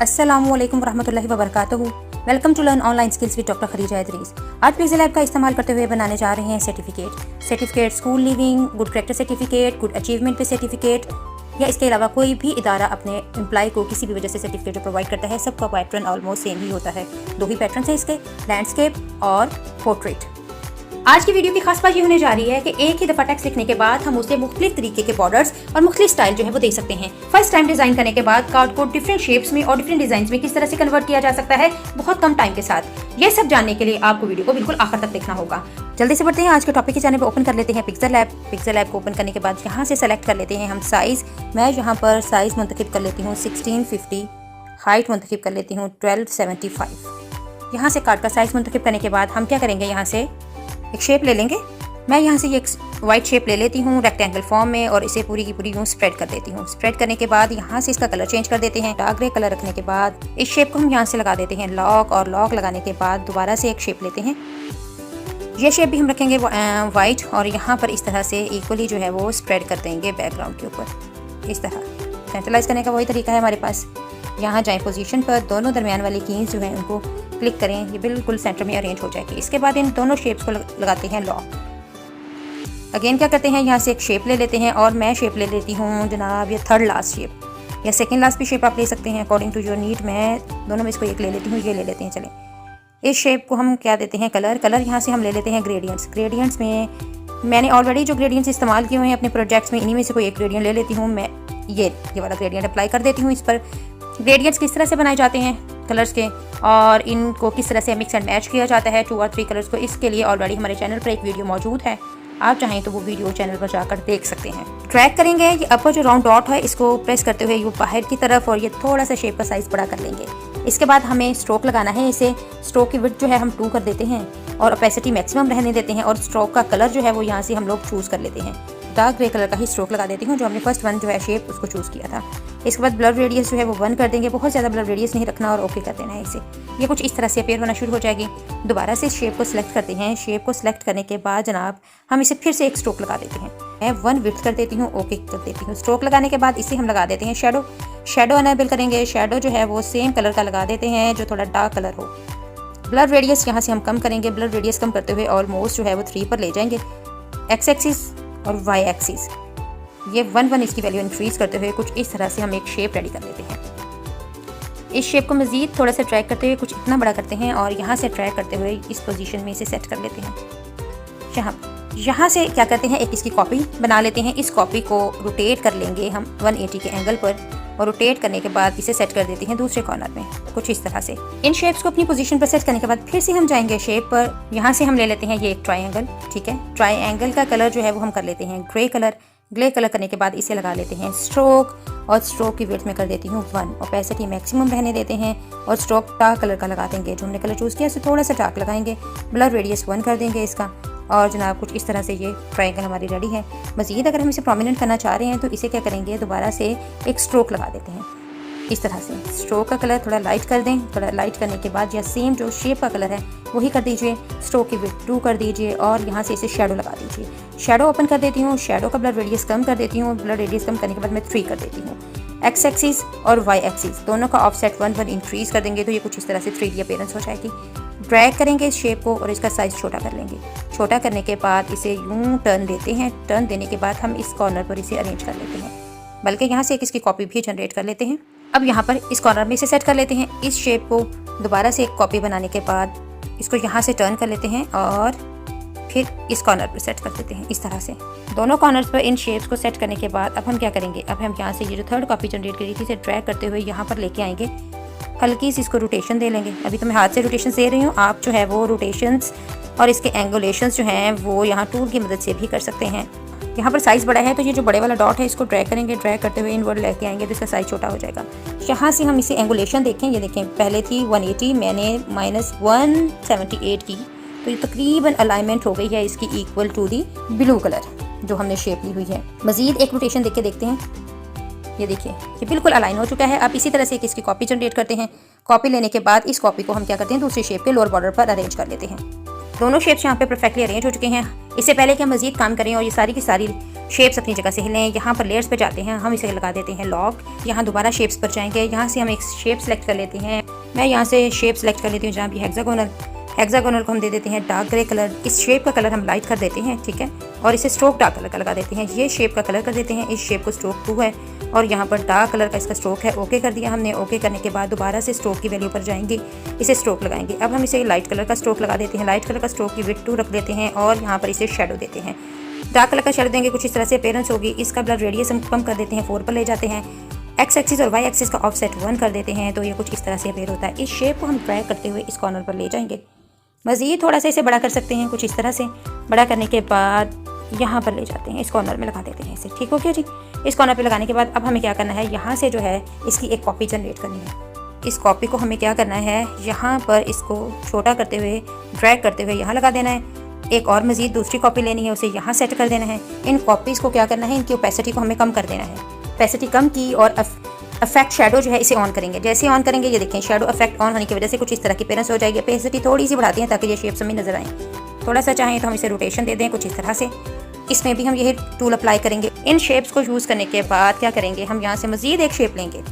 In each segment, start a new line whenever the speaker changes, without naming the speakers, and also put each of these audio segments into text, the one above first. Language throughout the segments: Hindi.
अस्सलामुअलैकुम वरहमतुल्लाहि वबरकातुहू। Welcome to learn online skills with doctor Khadija Idrees. आज पिक्सेल ऐप का इस्तेमाल करते हुए बनाने जा रहे हैं certificate school living, good character certificate, good achievement पे सर्टिफिकेट या इसके अलावा कोई भी इदारा अपने एम्प्लॉय को किसी भी वजह से सर्टिफिकेट प्रोवाइड करता है। सबका पैटर्न ऑलमोस्ट सेम ही होता है। दो ही पैटर्न है इसके, लैंडस्केप और पोर्ट्रेट। आज की वीडियो की खास बात ये होने जा रही है कि एक ही दफा टेक्स्ट लिखने के बाद हम उसे मुख्तलिफ तरीके के बॉर्डर्स और मुख्तलिफ स्टाइल जो है वो दे सकते हैं। फर्स्ट टाइम डिजाइन करने के बाद कार्ड को डिफरेंट शेप्स में और डिफरेंट डिजाइन में किस तरह से कन्वर्ट किया जा सकता है बहुत कम टाइम के साथ। ये सब जानने के लिए आपको वीडियो को बिल्कुल आखिर तक देखना होगा। जल्दी से बढ़ते हैं आज के टॉपिक की जानिब। ओपन कर लेते हैं पिक्सेल ऐप को ओपन करने के बाद यहाँ से सेलेक्ट कर लेते हैं हम साइज। मैं यहाँ पर साइज मुंतखब कर लेती हूँ 1650, हाइट मुंतखब कर लेती हूँ 1275। यहाँ से कार्ड का साइज मुंतखब करने के बाद हम क्या करेंगे, यहाँ से एक शेप ले लेंगे। मैं यहाँ से ये एक वाइट शेप ले लेती हूँ रेक्टेंगल फॉर्म में और इसे पूरी की पूरी यूँ स्प्रेड कर देती हूँ। स्प्रेड करने के बाद यहाँ से इसका कलर चेंज कर देते हैं। डार्क ग्रे कलर रखने के बाद इस शेप को हम यहाँ से लगा देते हैं लॉक, और लॉक लगाने के बाद दोबारा से एक शेप लेते हैं। ये शेप भी हम रखेंगे वाइट और यहाँ पर इस तरह से इक्वली जो है वो स्प्रेड कर देंगे बैकग्राउंड के ऊपर। इस तरह सेंट्रलाइज करने का वही तरीका है हमारे पास। यहाँ जाएँ पोजीशन पर, दोनों दरमियान वाली कीज जो है उनको क्लिक करें, ये बिल्कुल सेंटर में अरेंज हो जाएगी। इसके बाद इन दोनों शेप्स को लगाते हैं लॉक। अगेन क्या करते हैं, यहाँ से एक शेप ले लेते हैं और मैं शेप ले लेती हूँ जनाब ये थर्ड लास्ट शेप या सेकंड लास्ट भी शेप आप ले सकते हैं अकॉर्डिंग टू योर नीड। मैं दोनों में इसको एक ले लेती हूँ, ये ले लेते हैं। चलें, इस शेप को हम क्या देते हैं कलर यहाँ से हम ले लेते हैं ग्रेडियंट्स में मैंने ऑलरेडी जो ग्रेडियंट्स इस्तेमाल किए हुए हैं अपने प्रोजेक्ट्स में, इन्हीं में से कोई एक ग्रेडियंट ले लेती हूँ। मैं ये वाला ग्रेडियंट अप्लाई कर देती हूँ इस पर। ग्रेडियंट्स किस तरह से बनाए जाते हैं कलर्स के और इनको किस तरह से मिक्स एंड मैच किया जाता है 2 और 3 कलर्स को, इसके लिए ऑलरेडी हमारे चैनल पर एक वीडियो मौजूद है। आप चाहें तो वो वीडियो चैनल पर जाकर देख सकते हैं। ट्रैक करेंगे, ये अपर जो राउंड डॉट है इसको प्रेस करते हुए ये बाहर की तरफ, और ये थोड़ा सा शेप का साइज बड़ा कर लेंगे। इसके बाद हमें स्ट्रोक लगाना है। इसे स्ट्रोक की विड्थ जो है हम 2 कर देते हैं और ओपेसिटी मैक्सिमम रहने देते हैं, और स्ट्रोक का कलर जो है वो यहाँ से हम लोग चूज़ कर लेते हैं। डार्क ग्रे कलर का ही स्ट्रोक लगा देती हूँ, जो हमने फर्स्ट वन जो है शेप उसको चूज़ किया था। इसके बाद ब्लर रेडियस जो है वो 1 कर देंगे, बहुत ज़्यादा ब्लर रेडियस नहीं रखना, और ओके कर देना है इसे। ये कुछ इस तरह से अपीयर होना शुरू हो जाएगी। दोबारा से शेप को सिलेक्ट करते हैं। शेप को सिलेक्ट करने के बाद जनाब हम इसे फिर से एक स्ट्रोक लगा देते हैं। मैं 1 विड्थ कर देती हूँ, ओके कर देती हूँ। स्ट्रोक लगाने के बाद इसे हम लगा देते हैं शेडो अनेबल करेंगे। शेडो जो है वो सेम कलर का लगा देते हैं जो थोड़ा डार्क कलर हो। ब्लर रेडियस यहाँ से हम कम करेंगे। ब्लर रेडियस कम करते हुए ऑलमोस्ट जो है वो 3 पर ले जाएंगे। एक्स एक्सिस और वाई एक्सिस ये 1 इसकी वैल्यू इंक्रीज करते हुए कुछ इस तरह से हम एक शेप रेडी कर लेते हैं। इस शेप को मज़ीद थोड़ा सा ट्रैक करते हुए कुछ इतना बड़ा करते हैं और यहाँ से ट्रैक करते हुए इस पोजीशन में इसे सेट कर लेते हैं। यहाँ से क्या करते हैं, एक इसकी कॉपी बना लेते हैं। इस कॉपी को रोटेट कर लेंगे हम 180 के एंगल पर, और रोटेट करने के बाद इसे सेट कर देते हैं दूसरे कॉर्नर में कुछ इस तरह से। इन शेप्स को अपनी पोजीशन पर सेट करने के बाद फिर से हम जाएंगे शेप पर। यहाँ से हम ले लेते हैं ये एक ट्रायंगल, ठीक है। ट्रायंगल का कलर जो है वो हम कर लेते हैं ग्रे कलर करने के बाद इसे लगा लेते हैं स्ट्रोक, और स्ट्रोक की विड्थ में कर देती हूँ 1। ओपेसिटी मैक्सिमम रहने देते हैं और स्ट्रोक डार्क कलर का लगा देंगे। जो हमने कलर चूज़ किया उसे थोड़ा सा डार्क लगाएंगे। ब्लर रेडियस 1 कर देंगे इसका, और जनाब कुछ इस तरह से ये ट्रायंगल हमारी रेडी है। मज़ीद अगर हम इसे प्रोमिनेंट करना चाह रहे हैं तो इसे क्या करेंगे, दोबारा से एक स्ट्रोक लगा देते हैं इस तरह से। स्ट्रोक का कलर थोड़ा लाइट कर दें। थोड़ा लाइट करने के बाद या सेम जो शेप का कलर है वही कर दीजिए। स्ट्रोक की विड्थ 2 कर दीजिए और यहाँ से इसे शेडो लगा दीजिए। शेडो ओपन कर देती हूँ। शेडो का ब्लर रेडियस कम कर देती हूँ। ब्लर रेडियस कम करने के बाद मैं 3 कर देती हूँ। एक्स एक्सिस और वाई एक्सिस दोनों का ऑफसेट 1 इंक्रीज कर देंगे तो ये कुछ इस तरह से 3D अपीयरेंस हो जाएगी। ड्रैग करेंगे इस शेप को और इसका साइज़ छोटा कर लेंगे। छोटा करने के बाद इसे यूँ टर्न देते हैं। टर्न देने के बाद हम इस कॉर्नर पर इसे अरेंज कर लेते हैं, बल्कि यहाँ से एक इसकी कॉपी भी जनरेट कर लेते हैं। अब यहाँ पर इस कॉर्नर में इसे सेट कर लेते हैं। इस शेप को दोबारा से एक कॉपी बनाने के बाद इसको यहाँ से टर्न कर लेते हैं और फिर इस कॉर्नर पर सेट कर देते हैं इस तरह से। दोनों कॉर्नर्स पर इन शेप्स को सेट करने के बाद अब हम क्या करेंगे, अब हम यहाँ से ये जो थर्ड कॉपी जनरेट करी थी इसे ड्रैग करते हुए यहाँ पर लेके आएंगे। हल्की सी इसको रोटेशन दे लेंगे। अभी तो मैं हाथ से रोटेशन दे रही हूँ, आप जो है वो रोटेशंस और इसके एंगुलेशंस जो हैं वो यहाँ टूल की मदद से भी कर सकते हैं। यहाँ पर साइज़ बड़ा है तो ये जो बड़े वाला डॉट है इसको ड्रैग करेंगे। ड्रैग करते हुए इनवर्ड लेके आएंगे तो इसका साइज़ छोटा हो जाएगा। यहाँ से हम इसे एंगुलेशन देखें, ये देखें पहले थी 180, मैंने -178 की, तो ये तकरीबन अलाइनमेंट हो गई है इसकी equal to the blue colour जो हमने शेप ली हुई है। मज़ीद एक रोटेशन देख के देखते हैं। ये देखिए ये बिल्कुल अलाइन हो चुका है। अब इसी तरह से एक इसकी कॉपी जनरेट करते हैं। कॉपी लेने के बाद इस कॉपी को हम क्या करते हैं, दूसरी शेप के लोअर बॉर्डर पर अरेंज कर लेते हैं। दोनों शेप्स यहाँ पे परफेक्टली अरेंज हो चुके हैं। इससे पहले कि हम मज़ीद काम करें और ये सारी की सारी शेप्स अपनी जगह से हिलें। यहाँ पर लेयर्स पे जाते हैं, हम इसे लगा देते हैं लॉक। यहाँ दोबारा शेप्स पर जाएंगे, यहाँ से हम एक शेप सेलेक्ट कर लेते हैं। मैं यहाँ से शेप सेलेक्ट कर लेती हूँ जहाँ भी हेक्सागोनल को हम दे देते हैं डार्क ग्रे कलर। इस शेप का कलर हम लाइट कर देते हैं, ठीक है, और इसे स्ट्रोक डार्क कलर का लगा देते हैं। ये शेप का कलर कर देते हैं, इस शेप को स्ट्रोक 2 है और यहाँ पर डार्क कलर का इसका स्ट्रोक है। ओके कर दिया हमने। ओके करने के बाद दोबारा से स्ट्रोक की वैल्यू पर जाएंगे, इसे स्ट्रोक लगाएंगे। अब हम इसे लाइट कलर का स्ट्रोक लगा देते हैं। लाइट कलर का स्ट्रोक की विड्थ 2 रख देते हैं और यहाँ पर इसे शेडो देते हैं। डार्क कलर का शेडो देंगे, कुछ इस तरह से अपीयरेंस होगी। इसका ब्लर रेडियस हम कम कर देते हैं, 4 पर ले जाते हैं। एक्स एक्सिस और वाई एक्सिस का ऑफसेट 1 कर देते हैं, तो ये कुछ इस तरह से अपीयर होता है। इस शेप को हम ड्रैग करते हुए इस कॉर्नर पर ले जाएंगे। मज़ीद थोड़ा सा इसे बड़ा कर सकते हैं, कुछ इस तरह से। बड़ा करने के बाद यहाँ पर ले जाते हैं, इस कॉर्नर में लगा देते हैं इसे। ठीक हो गया जी। इस कॉर्नर पे लगाने के बाद अब हमें क्या करना है, यहाँ से जो है इसकी एक कॉपी जनरेट करनी है। इस कॉपी को हमें क्या करना है, यहाँ पर इसको छोटा करते हुए ड्रैग करते हुए यहाँ लगा देना है। एक और मज़ीद दूसरी कॉपी लेनी है, उसे यहाँ सेट कर देना है। इन कॉपीज़ को क्या करना है, इनकी ओपेसिटी को हमें कम कर देना है। ओपेसिटी कम की और अफेक्ट शेडो जो है इसे ऑन करेंगे। जैसे ऑन करेंगे ये देखें शेडो अफेक्ट ऑन होने की वजह से कुछ इस तरह की अपीयरेंस हो जाएगी। ओपेसिटी थोड़ी सी बढ़ाती हैं ताकि ये शेप्स हमें नजर आएँ। थोड़ा सा चाहें तो हम इसे रोटेशन दे दें कुछ इस तरह से। इसमें भी हम यही टूल अप्लाई करेंगे। इन शेप्स को यूज़ करने के बाद क्या करेंगे, हम यहाँ से मज़ीद एक शेप लेंगे।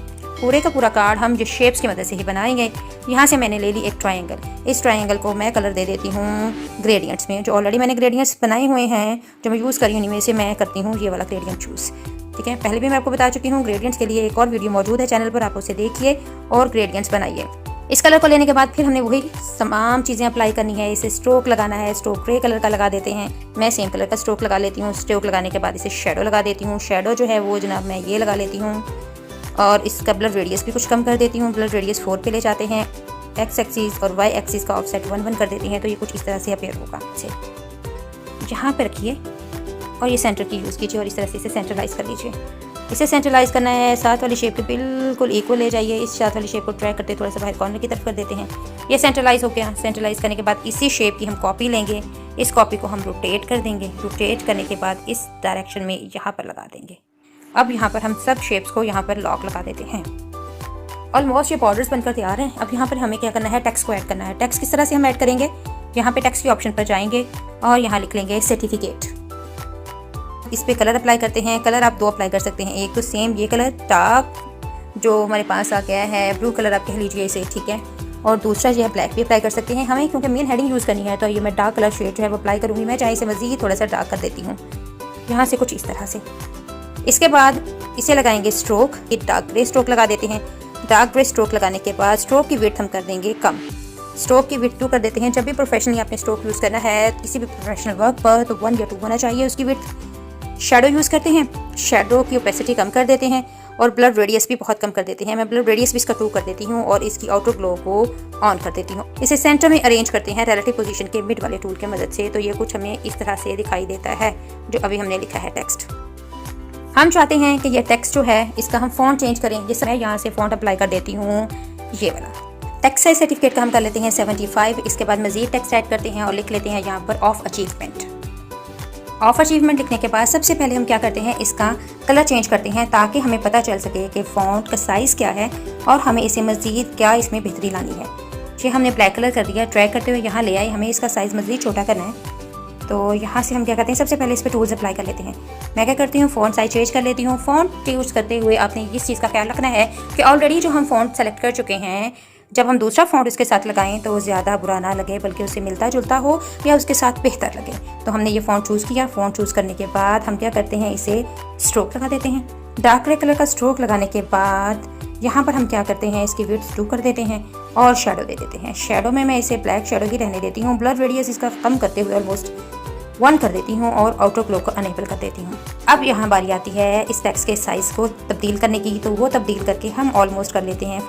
पूरे का पूरा कार्ड हम जो शेप्स की मदद से ही बनाएंगे। यहाँ से मैंने ले ली एक ट्रायंगल। इस ट्रायंगल को मैं कलर दे देती हूँ ग्रेडियंट्स में। जो ऑलरेडी मैंने ग्रेडियंट्स बनाए हुए हैं जो मैं यूज़ करी हूँ, उनमें से मैं करती हूँ ये वाला ग्रेडियंट चूज़। ठीक है, पहले भी मैं आपको बता चुकी हूँ। ग्रेडियंट्स के लिए एक और वीडियो मौजूद है चैनल पर, आप उसे देखिए और ग्रेडियंट्स बनाइए। इस कलर को लेने के बाद फिर हमने वही तमाम चीज़ें अप्लाई करनी है। इसे स्ट्रोक लगाना है, स्ट्रोक ग्रे कलर का लगा देते हैं। मैं सेम कलर का स्ट्रोक लगा लेती हूँ। स्ट्रोक लगाने के बाद इसे शेडो लगा देती हूँ। शेडो जो है वो जनाब मैं ये लगा लेती हूँ और इसका ब्लर रेडियस भी कुछ कम कर देती हूँ। ब्लर रेडियस 4 पे ले जाते हैं। एक्स एक्सिस और वाई एक्सिस का ऑफसेट 1 कर देते हैं, तो ये कुछ इस तरह से अपीयर होगा। इसे यहाँ पर रखिए और ये सेंटर की यूज़ कीजिए और इस तरह से इसे सेंट्रलाइज कर लीजिए। इसे सेंट्रलाइज करना है, साथ वाली शेप के बिल्कुल इक्वल ले जाइए। इस साथ वाली शेप को ट्रैक करते थोड़ा सा बाहर कॉर्नर की तरफ कर देते हैं। ये सेंट्रलाइज हो गया। सेंट्रलाइज करने के बाद इसी शेप की हम कॉपी लेंगे। इस कॉपी को हम रोटेट कर देंगे। रोटेट करने के बाद इस डायरेक्शन में यहाँ पर लगा देंगे। अब यहाँ पर हम सब शेप्स को यहाँ पर लॉक लगा देते हैं। ऑलमोस्ट ये बॉर्डर्स बनकर तैयार हैं। अब यहाँ पर हमें क्या करना है, टेक्स्ट को ऐड करना है। टेक्स्ट किस तरह से हम ऐड करेंगे, यहाँ पे टेक्स्ट के ऑप्शन पर जाएंगे और यहाँ लिख लेंगे सर्टिफिकेट। इस पे कलर अप्लाई करते हैं। कलर आप 2 अप्लाई कर सकते हैं। एक तो सेम ये कलर डार्क जो हमारे पास आ गया है, ब्लू कलर आप कह लीजिए इसे, ठीक है, और दूसरा जो है ब्लैक भी अप्लाई कर सकते हैं। हमें क्योंकि मेन हेडिंग यूज़ करनी है तो ये मैं डार्क कलर शेड जो है वो अप्लाई करूँगी। मैं चाहे इसे मज़ीद थोड़ा सा डार्क कर देती हूँ यहाँ से कुछ इस तरह से। इसके बाद इसे लगाएंगे स्ट्रोक। एक डार्क ग्रे स्ट्रोक लगा देते हैं। डार्क ग्रे स्ट्रोक लगाने के बाद स्ट्रोक की विड्थ हम कर देंगे कम। स्ट्रोक की विड्थ 2 कर देते हैं। जब भी प्रोफेशनली आपने स्ट्रोक यूज़ करना है किसी भी प्रोफेशनल वर्क पर तो 1 या 2 होना चाहिए उसकी विड्थ। शेडो यूज़ करते हैं। शेडो की ओपेसिटी कम कर देते हैं और ब्लर रेडियस भी बहुत कम कर देते हैं। मैं ब्लर रेडियस भी इसका 2 कर देती हूँ और इसकी आउटर ग्लो को ऑन कर देती हूँ। इसे सेंटर में अरेंज करते हैं रिलेटिव पोजीशन के मिड वाले टूल की मदद से। तो ये कुछ हमें इस तरह से दिखाई देता है जो अभी हमने लिखा है टेक्स्ट। हम चाहते हैं कि ये टेक्स्ट जो है इसका हम फॉन्ट चेंज करें। जैसे मैं यहाँ से फॉन्ट अप्लाई कर देती हूँ ये वाला। टेक्स्ट साइज सर्टिफिकेट का हम कर लेते हैं 75। इसके बाद मज़ीद टेक्स्ट ऐड करते हैं और लिख लेते हैं यहाँ पर ऑफ अचीवमेंट। ऑफ अचीवमेंट लिखने के बाद सबसे पहले हम क्या करते हैं, इसका कलर चेंज करते हैं ताकि हमें पता चल सके कि फ़ॉन्ट का साइज़ क्या है और हमें इसे मज़ीद क्या इसमें बेहतरी लानी है। ये हमने ब्लैक कलर कर दिया। ड्रैग करते हुए यहाँ ले आए, हमें इसका साइज़ मज़ीद छोटा करना है। तो यहाँ से हम क्या करते हैं, सबसे पहले इस पर टूल्स अप्लाई कर लेते हैं। मैं क्या करती हूँ, फ़ॉन्ट साइज चेंज कर लेती हूँ। फ़ॉन्ट यूज़ करते हुए आपने इस चीज़ का ख्याल रखना है कि ऑलरेडी जो हम फ़ॉन्ट सेलेक्ट कर चुके हैं, जब हम दूसरा फ़ॉन्ट उसके साथ लगाएं तो ज़्यादा बुरा ना लगे बल्कि उससे मिलता जुलता हो या उसके साथ बेहतर लगे। तो हमने ये फ़ॉन्ट चूज़ किया। फ़ॉन्ट चूज़ करने के बाद हम क्या करते हैं, इसे स्ट्रोक लगा देते हैं। डार्क ग्रे कलर का स्ट्रोक लगाने के बाद यहाँ पर हम क्या करते हैं, इसकी विड्थ 2 कर देते हैं और शेडो दे देते हैं। शेडो में मैं इसे ब्लैक शेडो ही रहने देती हूँ। ब्लर रेडियस इसका कम करते हुए ऑलमोस्ट 1 कर देती हूँ और आउटर ग्लो को अनेबल कर देती हूँ। अब यहाँ बारी आती है इस टेक्स्ट के साइज़ को तब्दील करने की। तो वो तब्दील करके हम ऑलमोस्ट कर लेते हैं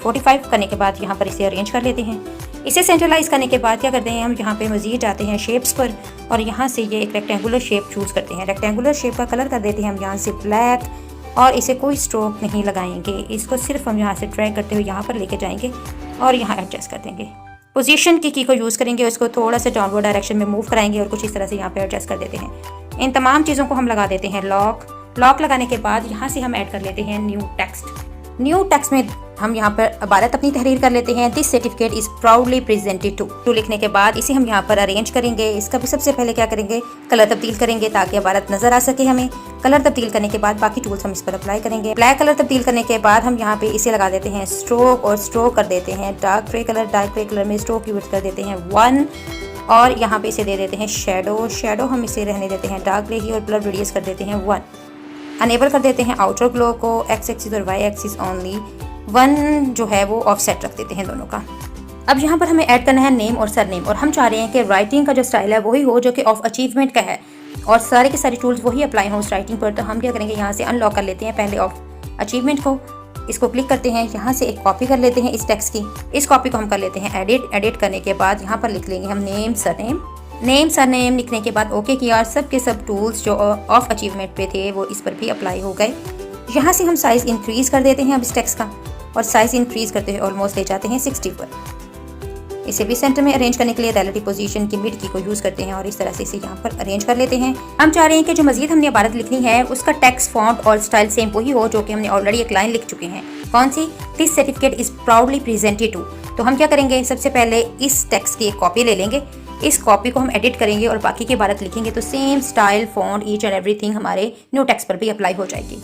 45 करने के बाद यहाँ पर इसे अरेंज कर लेते हैं। इसे सेंट्रलाइज करने के बाद क्या करते हैं, हम यहाँ पे मज़ीद जाते हैं शेप्स पर और यहाँ से ये एक रेक्टेंगुलर शेप चूज़ करते हैं। रेक्टेंगुलर शेप का कलर कर देते हैं हम यहाँ से ब्लैक और इसे कोई स्ट्रोक नहीं लगाएंगे। इसको सिर्फ हम यहाँ से ड्रैग करते हुए यहाँ पर लेके जाएंगे और यहाँ एडजस्ट कर देंगे। पोजीशन की को यूज़ करेंगे, उसको थोड़ा सा डाउनवर्ड डायरेक्शन में मूव कराएंगे और कुछ इस तरह से यहाँ पे एडजस्ट कर देते हैं। इन तमाम चीज़ों को हम लगा देते हैं लॉक लगाने के बाद यहाँ से हम ऐड कर लेते हैं न्यू टेक्स्ट। न्यू टेक्स्ट में हम यहाँ पर इबारत अपनी तहरीर कर लेते हैं। This certificate is proudly presented to लिखने के बाद इसे हम यहाँ पर अरेंज करेंगे। इसका भी सबसे पहले क्या करेंगे, कलर तब्दील करेंगे ताकि इबारत नजर आ सके हमें। कलर तब्दील करने के बाद बाकी टूल्स हम इस पर अप्लाई करेंगे। ब्लैक कलर तब्दील करने के बाद हम यहाँ पे इसे लगा देते हैं स्ट्रोक, और स्ट्रोक कर देते हैं डार्क ग्रे कलर में स्ट्रोक यूज कर देते हैं 1, और यहाँ पे इसे दे देते हैं शेडो हम इसे रहने देते हैं डार्क ग्रे ही, और ब्लर रेडियस कर देते हैं 1। अनेबल कर देते हैं आउटर ग्लो को, एक्स एक्सिस और वाई एक्सिस ओनली 1 जो है वो ऑफसेट रख देते हैं दोनों का। अब यहाँ पर हमें ऐड करना है नेम और सरनेम, और हम चाह रहे हैं कि राइटिंग का जो स्टाइल है वही हो जो कि ऑफ अचीवमेंट का है, और सारे के सारे टूल्स वही अप्लाई हो उस राइटिंग पर। तो हम क्या करेंगे, यहाँ से अनलॉक कर लेते हैं पहले ऑफ अचीवमेंट को, इसको क्लिक करते हैं, यहाँ से एक कॉपी कर लेते हैं इस टेक्स्ट की। इस कॉपी को हम कर लेते हैं एडिट करने के बाद यहाँ पर लिख लेंगे हम नेम सरनेम लिखने के बाद ओके किया। सब के सब टूल्स जो ऑफ अचीवमेंट पे थे वो इस पर भी अप्लाई हो गए। यहाँ से हम साइज़ इंक्रीज़ कर देते हैं अब इस टेक्स्ट का, और साइज़ इंक्रीज़ करते हुए ऑलमोस्ट ले जाते हैं 60 पर। इसे भी सेंटर में अरेंज करने के लिए रिलेटिव पोजीशन की मिड की को यूज़ करते हैं, और इस तरह से इसे यहाँ पर अरेंज कर लेते हैं। हम चाह रहे हैं कि जो मजीद हमने इबारत लिखनी है उसका टेक्स्ट फॉन्ट और स्टाइल सेम वही हो जो कि हमने ऑलरेडी एक लाइन लिख चुके हैं। कौन सी, this certificate is proudly presented to. तो हम क्या करेंगे, सबसे पहले इस टेक्स्ट की एक कॉपी ले लेंगे, इस कॉपी को हम एडिट करेंगे और बाकी की इबारत लिखेंगे, तो same style font each and everything हमारे न्यू टेक्स्ट पर भी अप्लाई हो जाएगी।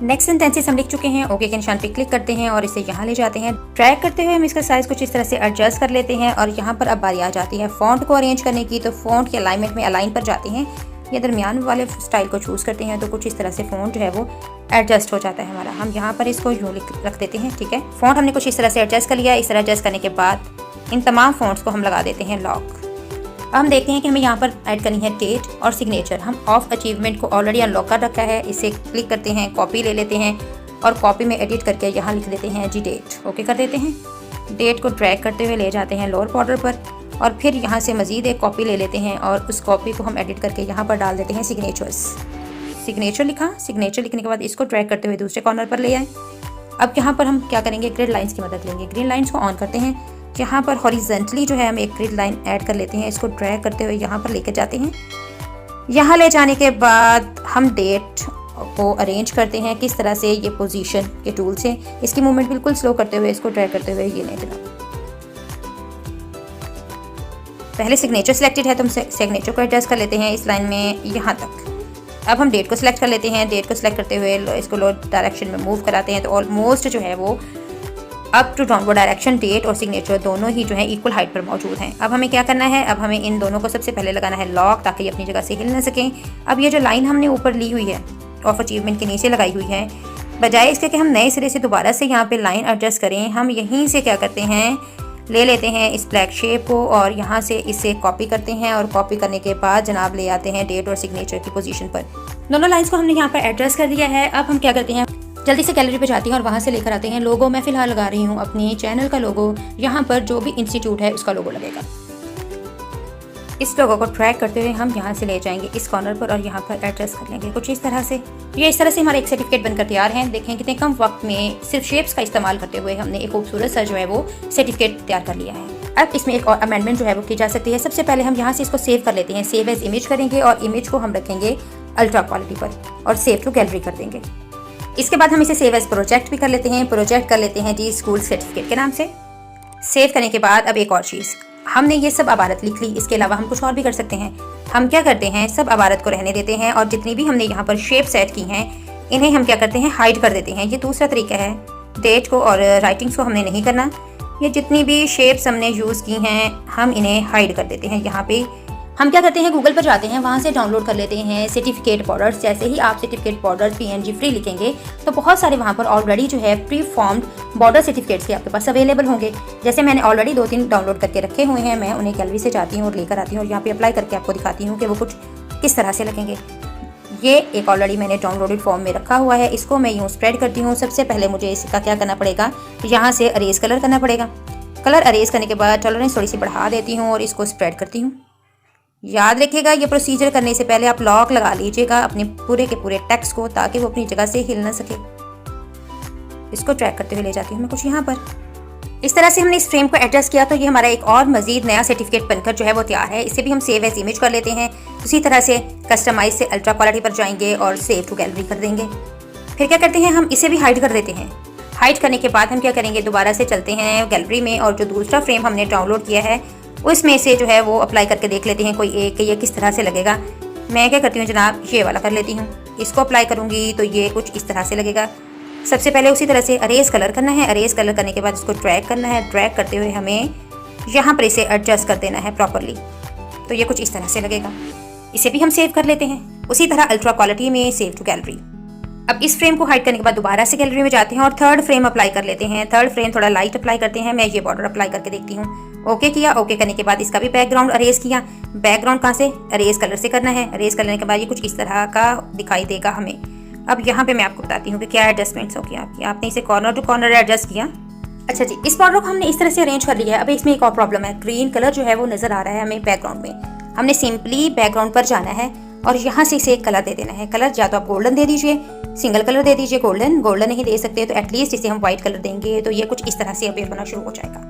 नेक्स्ट सेंटेंसेस हम लिख चुके हैं, ओके के निशान पे क्लिक करते हैं और इसे यहाँ ले जाते हैं। ड्रैग करते हुए हम इसका साइज कुछ इस तरह से एडजस्ट कर लेते हैं, और यहाँ पर अब बारी आ जाती है फ़ॉन्ट को अरेंज करने की। तो फ़ॉन्ट के अलाइनमेंट में अलाइन पर जाते हैं, ये दरमियान वाले स्टाइल को चूज़ करते हैं, तो कुछ इस तरह से फ़ॉन्ट जो है वो एडजस्ट हो जाता है हमारा। हम यहाँ पर इसको यूँ रख देते हैं, ठीक है। फ़ॉन्ट हमने कुछ इस तरह से एडजस्ट कर लिया। इस तरह एडजस्ट करने के बाद इन तमाम फ़ॉन्ट्स को हम लगा देते हैं लॉक। हम देखते हैं कि हमें यहाँ पर ऐड करनी है डेट और सिग्नेचर। हम ऑफ अचीवमेंट को ऑलरेडी अनलॉक कर रखा है, इसे क्लिक करते हैं, कॉपी ले लेते हैं और कॉपी में एडिट करके यहाँ लिख देते हैं जी डेट। ओके कर देते हैं। डेट को ड्रैग करते हुए ले जाते हैं लोअर बॉर्डर पर, और फिर यहाँ से मज़ीद एक कॉपी ले लेते हैं और उस कॉपी को हम एडिट करके यहाँ पर डाल देते हैं सिग्नेचर लिखा। सिग्नेचर लिखने के बाद इसको ड्रैग करते हुए दूसरे कॉर्नर पर ले आए। अब यहाँ पर हम क्या करेंगे, ग्रिड लाइन्स की मदद लेंगे। ग्रिड लाइन्स को ऑन करते हैं, यहाँ पर हॉरिजेंटली जो है हम एक ग्रिड लाइन ऐड कर लेते हैं, इसको ड्रैग करते हुए यहाँ पर लेकर जाते हैं। यहाँ ले जाने के बाद हम डेट को अरेंज करते हैं किस तरह से, ये पोजीशन के टूल से इसकी मूवमेंट बिल्कुल स्लो करते हुए इसको ड्रैग करते हुए ये नहीं देना। पहले सिग्नेचर सिलेक्टेड है तो हम सिग्नेचर को एडजस्ट कर लेते हैं इस लाइन में यहाँ तक। अब हम डेट को सिलेक्ट कर लेते हैं, डेट को सिलेक्ट करते हुए इसको लो डायरेक्शन में मूव कराते हैं, तो ऑलमोस्ट जो है वो up to downward direction date और सिग्नेचर दोनों ही जो है इक्वल हाइट पर मौजूद हैं। अब हमें क्या करना है, अब हमें इन दोनों को सबसे पहले लगाना है लॉक, ताकि ये अपनी जगह से हिल ना सकें। अब ये जो लाइन हमने ऊपर ली हुई है ऑफ अचीवमेंट के नीचे लगाई हुई है, बजाय इसके कि हम नए सिरे से दोबारा से यहाँ पे लाइन एडजस्ट करें, हम यहीं से क्या करते हैं, ले लेते हैं इस ब्लैक शेप को और यहाँ से इसे कॉपी करते हैं, और कॉपी करने के बाद जनाब ले आते हैं डेट और सिग्नेचर की पोजीशन पर। दोनों लाइंस को हमने यहाँ पर एडजस्ट कर दिया है। अब हम क्या करते हैं, जल्दी से गैलरी पे जाते हैं और वहाँ से लेकर आते हैं लोगो। मैं फ़िलहाल लगा रही हूँ अपनी चैनल का लोगो, यहाँ पर जो भी इंस्टीट्यूट है उसका लोगो लगेगा। इस लोगो को ट्रैक करते हुए हम यहाँ से ले जाएंगे इस कॉर्नर पर और यहाँ पर एडजस्ट कर लेंगे कुछ इस तरह से। ये इस तरह से हमारा एक सर्टिफिकेट बनकर तैयार है। देखें कितने कम वक्त में सिर्फ शेप्स का इस्तेमाल करते हुए हमने एक खूबसूरत सा जो है वो सर्टिफिकेट तैयार कर लिया है। अब इसमें एक और अमेंडमेंट जो है वो की जा सकती है। सबसे पहले हम यहाँ से इसको सेव कर लेते हैं, सेव एज इमेज करेंगे और इमेज को हम रखेंगे अल्ट्रा क्वालिटी पर और सेव टू गैलरी कर देंगे। इसके बाद हम इसे सेव एज प्रोजेक्ट भी कर लेते हैं, प्रोजेक्ट कर लेते हैं जी स्कूल सर्टिफिकेट के नाम से। सेव करने के बाद अब एक और चीज़, हमने ये सब इबारत लिख ली, इसके अलावा हम कुछ और भी कर सकते हैं। हम क्या करते हैं, सब इबारत को रहने देते हैं और जितनी भी हमने यहाँ पर शेप सेट की हैं इन्हें हम क्या करते हैं, हाइड कर देते हैं। ये दूसरा तरीका है। डेट को और राइटिंग्स को हमने नहीं करना, ये जितनी भी शेप्स हमने यूज़ की हैं हम इन्हें हाइड कर देते हैं। यहाँ पे हम क्या करते हैं, गूगल पर जाते हैं, वहाँ से डाउनलोड कर लेते हैं सर्टिफिकेट बॉर्डर्स। जैसे ही आप सर्टिफिकेट बॉर्डर्स PNG फ्री लिखेंगे तो बहुत सारे वहाँ पर ऑलरेडी जो है प्री फॉर्म्ड बॉर्डर सर्टिफिकेट्स के आपके पास अवेलेबल होंगे। जैसे मैंने ऑलरेडी 2-3 डाउनलोड करके रखे हुए हैं, मैं उन्हें गैलरी से जाती हूँ और लेकर आती हूँ और यहाँ पे अप्लाई करके आपको दिखाती हूँ कि वो कुछ किस तरह से लगेंगे। ये एक ऑलरेडी मैंने डाउनलोडेड फॉर्म में रखा हुआ है, इसको मैं यूँ स्प्रेड करती हूँ। सबसे पहले मुझे इसका क्या करना पड़ेगा, यहाँ से अरेज कलर करना पड़ेगा। कलर अरेज करने के बाद टॉलरेंस थोड़ी सी बढ़ा देती हूँ और इसको स्प्रेड करती हूँ। याद रखिएगा ये प्रोसीजर करने से पहले आप लॉक लगा लीजिएगा अपने पूरे के पूरे टेक्स्ट को, ताकि वो अपनी जगह से हिल ना सके। इसको ट्रैक करते हुए ले जाती हूँ मैं कुछ यहाँ पर। इस तरह से हमने इस फ्रेम को एडजस्ट किया तो ये हमारा एक और मजीद नया सर्टिफिकेट बनकर जो है वो तैयार है। इसे भी हम सेव एज इमेज कर लेते हैं। उसी तरह से कस्टमाइज से अल्ट्रा क्वालिटी पर जाएंगे और सेव टू गैलरी कर देंगे। फिर क्या करते हैं, हम इसे भी हाइड कर देते हैं। हाइड करने के बाद हम क्या करेंगे, दोबारा से चलते हैं गैलरी में और जो दूसरा फ्रेम हमने डाउनलोड किया है उसमें से जो है वो अप्लाई करके देख लेते हैं कोई एक, ये किस तरह से लगेगा। मैं क्या करती हूँ जनाब, ये वाला कर लेती हूँ। इसको अप्लाई करूँगी तो ये कुछ इस तरह से लगेगा। सबसे पहले उसी तरह से अरेज कलर करना है। अरेज कलर करने के बाद इसको ड्रैग करना है। ड्रैग करते हुए हमें यहाँ पर इसे एडजस्ट कर देना है प्रॉपरली, तो ये कुछ इस तरह से लगेगा। इसे भी हम सेव कर लेते हैं उसी तरह अल्ट्रा क्वालिटी में, सेव टू गैलरी। अब इस फ्रेम को हाइड करने के बाद दोबारा से गैलरी में जाते हैं और थर्ड फ्रेम अप्लाई कर लेते हैं। थर्ड फ्रेम थोड़ा लाइट अप्लाई करते हैं। मैं ये बॉर्डर अप्लाई करके देखती हूँ। ओके किया। ओके करने के बाद इसका भी बैकग्राउंड अरेज किया। बैकग्राउंड कहाँ से, अरेज कलर से करना है। अरेज करने के बाद ये कुछ इस तरह का दिखाई देगा हमें। अब यहाँ पे मैं आपको बताती हूँ कि क्या एडजस्टमेंट्स होगी आपकी। आपने इसे कॉर्नर टू कॉर्नर एडजस्ट किया। अच्छा जी, इस बॉर्डर को हमने इस तरह से अरेंज कर लिया है। अब इसमें एक और प्रॉब्लम है, ग्रीन कलर जो है वो नजर आ रहा है हमें बैकग्राउंड में। हमने सिंपली बैकग्राउंड पर जाना है और यहाँ से इसे एक कलर दे देना है। कलर या तो आप गोल्डन दे दीजिए, सिंगल कलर दे दीजिए। गोल्डन नहीं दे सकते तो एटलीस्ट इसे हम व्हाइट कलर देंगे तो ये कुछ इस तरह से अपीयर होना शुरू हो जाएगा।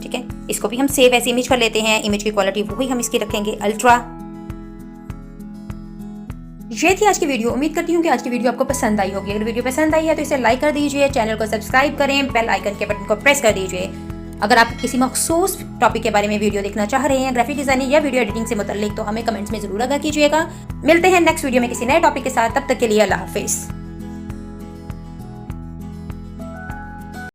ठीक है, इसको भी हम सेव एज इमेज कर लेते हैं। इमेज की क्वालिटी वही हम इसकी रखेंगे अल्ट्रा। ये थी आज की वीडियो। उम्मीद करती हूँ कि आज की वीडियो आपको पसंद आई होगी। अगर वीडियो पसंद आई है तो इसे लाइक कर दीजिए, चैनल को सब्सक्राइब करें, बेल आइकन के बटन को प्रेस कर दीजिए। अगर आप किसी मखसूस टॉपिक के बारे में वीडियो देखना चाह रहे हैं, ग्राफिक डिजाइनिंग या वीडियो एडिटिंग से मुताल्लिक, तो हमें कमेंट्स में जरूर आगाह कीजिएगा। मिलते हैं नेक्स्ट वीडियो में किसी नए टॉपिक के साथ। तब तक के लिए अल्लाह हाफिज़।